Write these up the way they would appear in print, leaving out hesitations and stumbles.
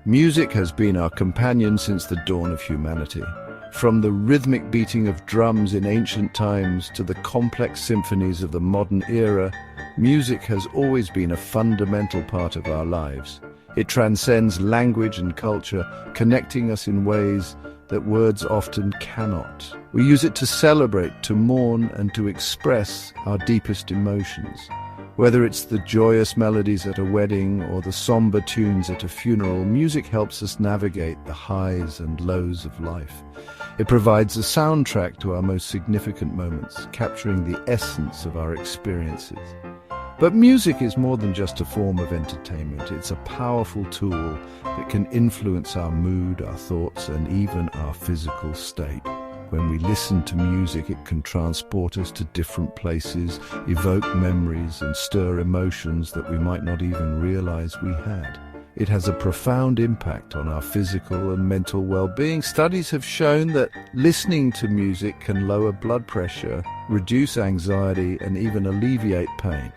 Music has been our companion since the dawn of humanity. From the rhythmic beating of drums in ancient times to the complex symphonies of the modern era, music has always been a fundamental part of our lives. It transcends language and culture, connecting us in ways that words often cannot. We use it to celebrate, to mourn, and to express our deepest emotions. Whether it's the joyous melodies at a wedding or the somber tunes at a funeral, music helps us navigate the highs and lows of life. It provides a soundtrack to our most significant moments, capturing the essence of our experiences. But music is more than just a form of entertainment. It's a powerful tool that can influence our mood, our thoughts, and even our physical state. When we listen to music, it can transport us to different places, evoke memories, and stir emotions that we might not even realize we had. It has a profound impact on our physical and mental well-being. Studies have shown that listening to music can lower blood pressure, reduce anxiety, and even alleviate pain.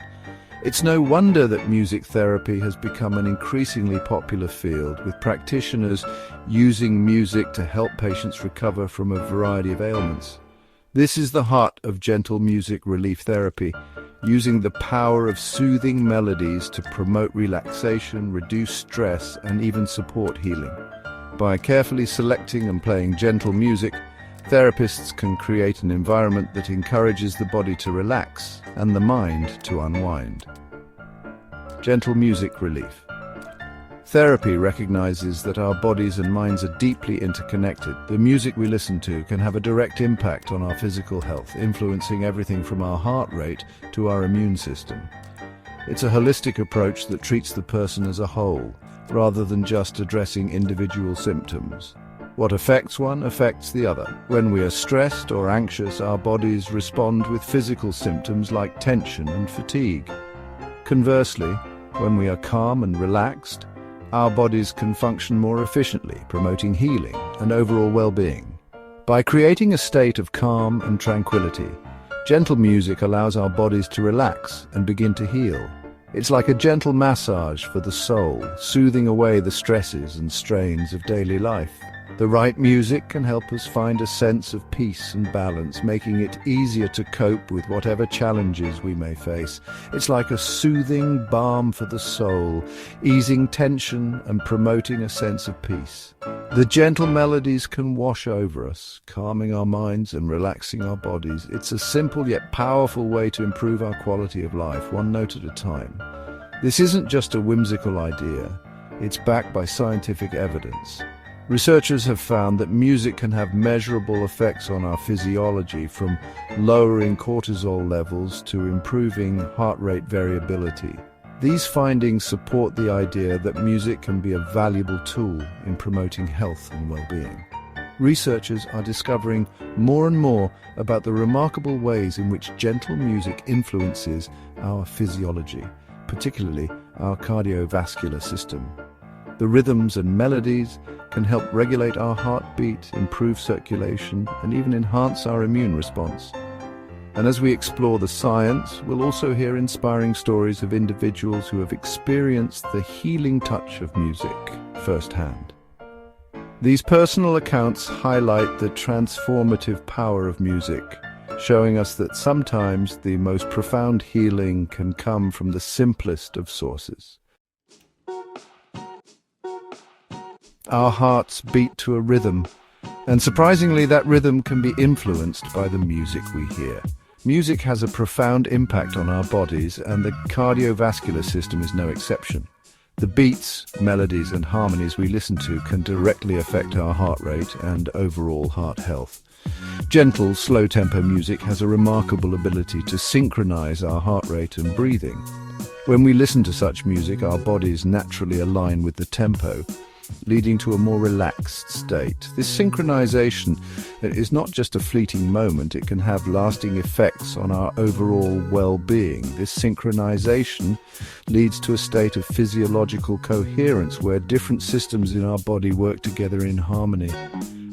It's no wonder that music therapy has become an increasingly popular field, with practitioners using music to help patients recover from a variety of ailments. This is the heart of gentle music relief therapy, using the power of soothing melodies to promote relaxation, reduce stress, and even support healing. By carefully selecting and playing gentle music, therapists can create an environment that encourages the body to relax and the mind to unwind. Gentle music relief. Therapy recognizes that our bodies and minds are deeply interconnected. The music we listen to can have a direct impact on our physical health, influencing everything from our heart rate to our immune system. It's a holistic approach that treats the person as a whole, rather than just addressing individual symptoms. What affects one affects the other. When we are stressed or anxious, our bodies respond with physical symptoms like tension and fatigue. Conversely, when we are calm and relaxed, our bodies can function more efficiently, promoting healing and overall well-being. By creating a state of calm and tranquility, gentle music allows our bodies to relax and begin to heal. It's like a gentle massage for the soul, soothing away the stresses and strains of daily life. The right music can help us find a sense of peace and balance, making it easier to cope with whatever challenges we may face. It's like a soothing balm for the soul, easing tension and promoting a sense of peace. The gentle melodies can wash over us, calming our minds and relaxing our bodies. It's a simple yet powerful way to improve our quality of life, one note at a time. This isn't just a whimsical idea. It's backed by scientific evidence. Researchers have found that music can have measurable effects on our physiology, from lowering cortisol levels to improving heart rate variability. These findings support the idea that music can be a valuable tool in promoting health and well-being. Researchers are discovering more and more about the remarkable ways in which gentle music influences our physiology, particularly our cardiovascular system. The rhythms and melodies can help regulate our heartbeat, improve circulation, and even enhance our immune response. And as we explore the science, we'll also hear inspiring stories of individuals who have experienced the healing touch of music firsthand. These personal accounts highlight the transformative power of music, showing us that sometimes the most profound healing can come from the simplest of sources. Our hearts beat to a rhythm, and surprisingly that rhythm can be influenced by the music we hear. Music has a profound impact on our bodies, and the cardiovascular system is no exception. The beats, melodies, and harmonies we listen to can directly affect our heart rate and overall heart health. Gentle, slow-tempo music has a remarkable ability to synchronize our heart rate and breathing. When we listen to such music, our bodies naturally align with the tempo, leading to a more relaxed state. This synchronization is not just a fleeting moment, it can have lasting effects on our overall well-being. This synchronization leads to a state of physiological coherence where different systems in our body work together in harmony.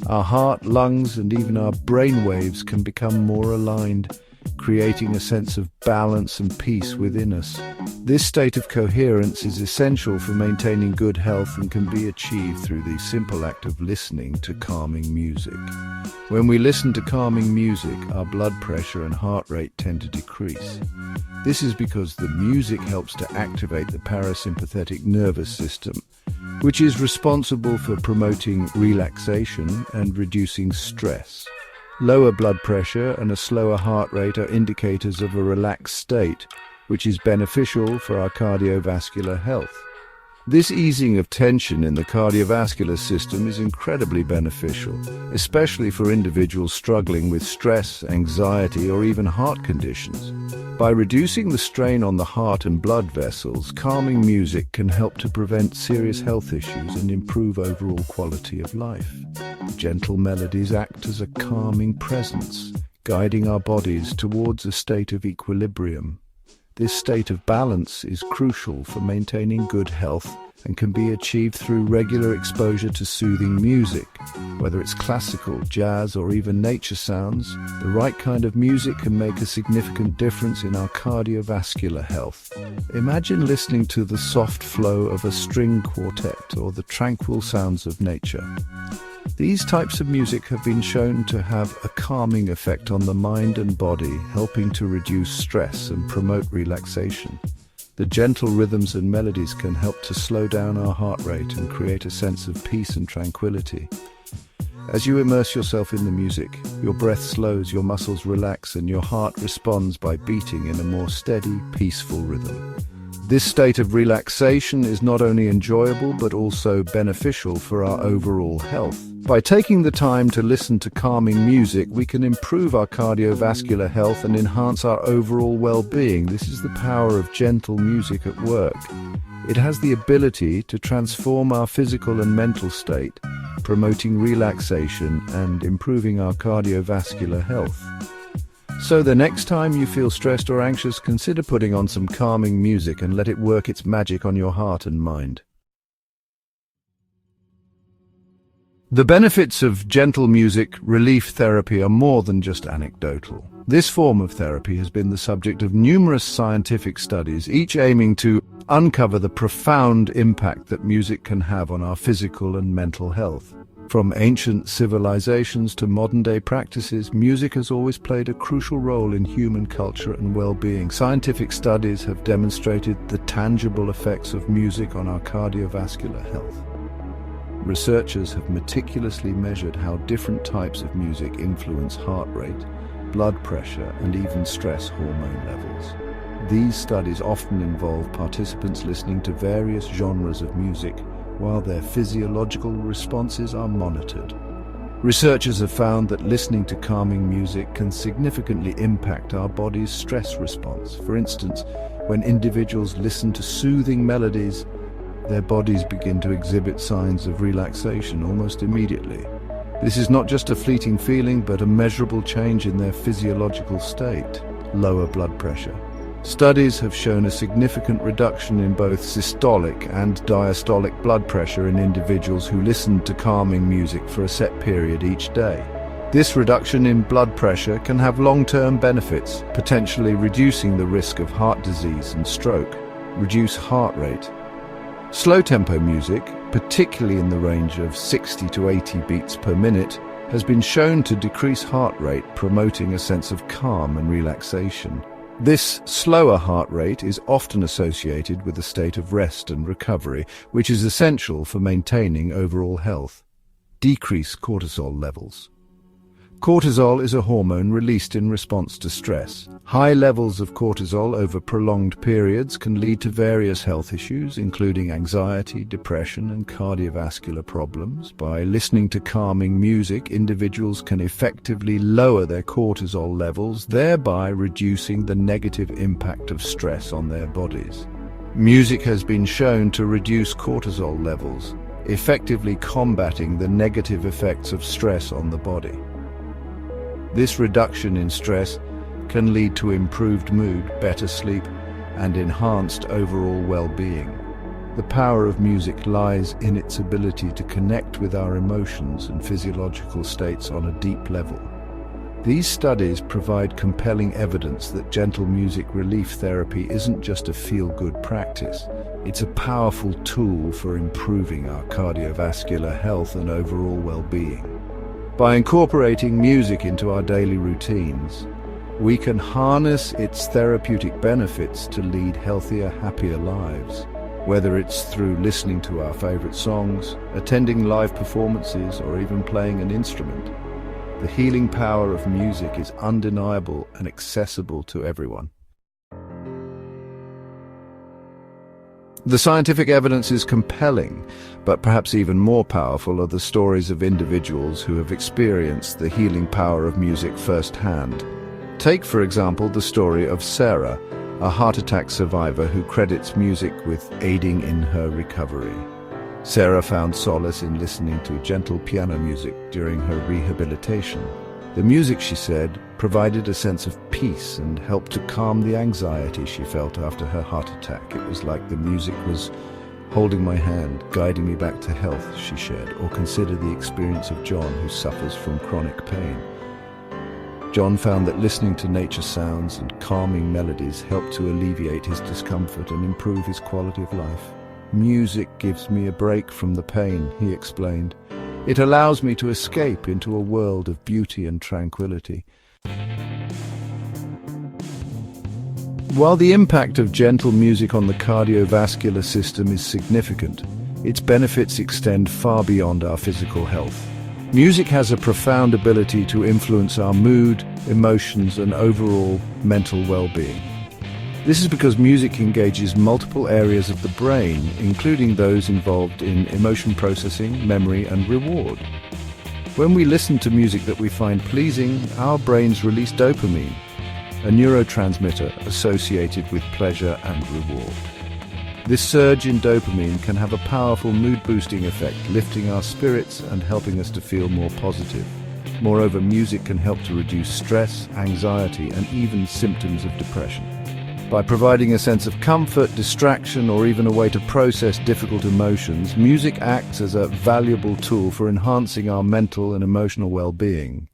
Our heart, lungs, and even our brain waves can become more aligned, creating a sense of balance and peace within us. This state of coherence is essential for maintaining good health and can be achieved through the simple act of listening to calming music. When we listen to calming music, our blood pressure and heart rate tend to decrease. This is because the music helps to activate the parasympathetic nervous system, which is responsible for promoting relaxation and reducing stress. Lower blood pressure and a slower heart rate are indicators of a relaxed state, which is beneficial for our cardiovascular health. This easing of tension in the cardiovascular system is incredibly beneficial, especially for individuals struggling with stress, anxiety, or even heart conditions. By reducing the strain on the heart and blood vessels, calming music can help to prevent serious health issues and improve overall quality of life. Gentle melodies act as a calming presence, guiding our bodies towards a state of equilibrium. This state of balance is crucial for maintaining good health and can be achieved through regular exposure to soothing music. Whether it's classical, jazz, or even nature sounds, the right kind of music can make a significant difference in our cardiovascular health. Imagine listening to the soft flow of a string quartet or the tranquil sounds of nature. These types of music have been shown to have a calming effect on the mind and body, helping to reduce stress and promote relaxation. The gentle rhythms and melodies can help to slow down our heart rate and create a sense of peace and tranquility. As you immerse yourself in the music, your breath slows, your muscles relax, and your heart responds by beating in a more steady, peaceful rhythm. This state of relaxation is not only enjoyable but also beneficial for our overall health. By taking the time to listen to calming music, we can improve our cardiovascular health and enhance our overall well-being. This is the power of gentle music at work. It has the ability to transform our physical and mental state, promoting relaxation and improving our cardiovascular health. So the next time you feel stressed or anxious, consider putting on some calming music and let it work its magic on your heart and mind. The benefits of gentle music relief therapy are more than just anecdotal. This form of therapy has been the subject of numerous scientific studies, each aiming to uncover the profound impact that music can have on our physical and mental health. From ancient civilizations to modern-day practices, music has always played a crucial role in human culture and well-being. Scientific studies have demonstrated the tangible effects of music on our cardiovascular health. Researchers have meticulously measured how different types of music influence heart rate, blood pressure, and even stress hormone levels. These studies often involve participants listening to various genres of music, while their physiological responses are monitored. Researchers have found that listening to calming music can significantly impact our body's stress response. For instance, when individuals listen to soothing melodies, their bodies begin to exhibit signs of relaxation almost immediately. This is not just a fleeting feeling, but a measurable change in their physiological state. Lower blood pressure. Studies have shown a significant reduction in both systolic and diastolic blood pressure in individuals who listened to calming music for a set period each day. This reduction in blood pressure can have long-term benefits, potentially reducing the risk of heart disease and stroke. Reduce heart rate. Slow-tempo music, particularly in the range of 60 to 80 beats per minute, has been shown to decrease heart rate, promoting a sense of calm and relaxation. This slower heart rate is often associated with a state of rest and recovery, which is essential for maintaining overall health. Decrease cortisol levels. Cortisol is a hormone released in response to stress. High levels of cortisol over prolonged periods can lead to various health issues, including anxiety, depression, and cardiovascular problems. By listening to calming music, individuals can effectively lower their cortisol levels, thereby reducing the negative impact of stress on their bodies. Music has been shown to reduce cortisol levels, effectively combating the negative effects of stress on the body. This reduction in stress can lead to improved mood, better sleep, and enhanced overall well-being. The power of music lies in its ability to connect with our emotions and physiological states on a deep level. These studies provide compelling evidence that gentle music relief therapy isn't just a feel-good practice. It's a powerful tool for improving our cardiovascular health and overall well-being. By incorporating music into our daily routines, we can harness its therapeutic benefits to lead healthier, happier lives. Whether it's through listening to our favorite songs, attending live performances, or even playing an instrument, the healing power of music is undeniable and accessible to everyone. The scientific evidence is compelling, but perhaps even more powerful are the stories of individuals who have experienced the healing power of music firsthand. Take, for example, the story of Sarah, a heart attack survivor who credits music with aiding in her recovery. Sarah found solace in listening to gentle piano music during her rehabilitation. The music, she said, provided a sense of peace and helped to calm the anxiety she felt after her heart attack. It was like the music was holding my hand, guiding me back to health, she shared. Or consider the experience of John, who suffers from chronic pain. John found that listening to nature sounds and calming melodies helped to alleviate his discomfort and improve his quality of life. Music gives me a break from the pain, he explained. It allows me to escape into a world of beauty and tranquility. While the impact of gentle music on the cardiovascular system is significant, its benefits extend far beyond our physical health. Music has a profound ability to influence our mood, emotions, and overall mental well-being. This is because music engages multiple areas of the brain, including those involved in emotion processing, memory, and reward. When we listen to music that we find pleasing, our brains release dopamine, a neurotransmitter associated with pleasure and reward. This surge in dopamine can have a powerful mood-boosting effect, lifting our spirits and helping us to feel more positive. Moreover, music can help to reduce stress, anxiety, and even symptoms of depression. By providing a sense of comfort, distraction, or even a way to process difficult emotions, music acts as a valuable tool for enhancing our mental and emotional well-being.